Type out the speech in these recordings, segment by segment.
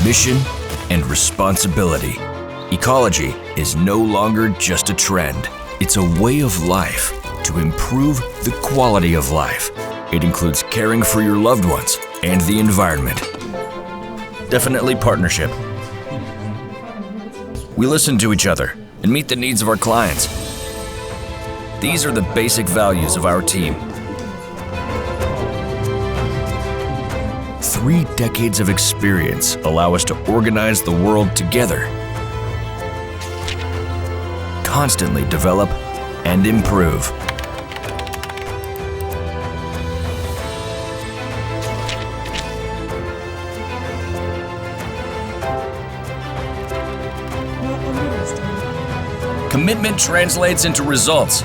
mission, and responsibility. Ecology is no longer just a trend. It's a way of life to improve the quality of life. It includes caring for your loved ones and the environment. Definitely partnership. We listen to each other and meet the needs of our clients. These are the basic values of our team. 3 decades of experience allow us to organize the world together, constantly develop and improve. Commitment translates into results,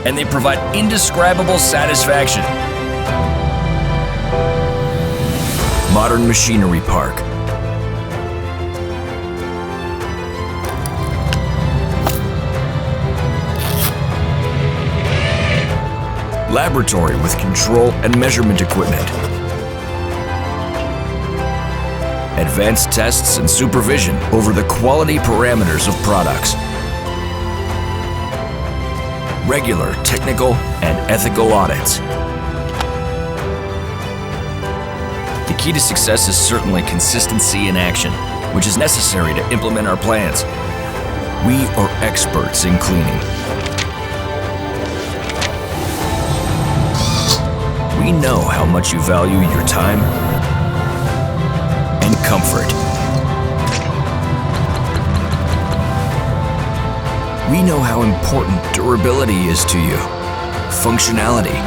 and they provide indescribable satisfaction. Modern Machinery Park. Laboratory with control and measurement equipment. Advanced tests and supervision over the quality parameters of products. Regular technical and ethical audits. The key to success is certainly consistency in action, which is necessary to implement our plans. We are experts in cleaning. We know how much you value your time and comfort. We know how important durability is to you. Functionality,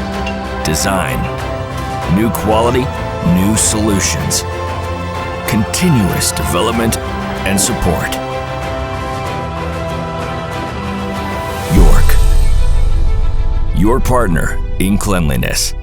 design, new quality, new solutions, continuous development and support. York, your partner in cleanliness.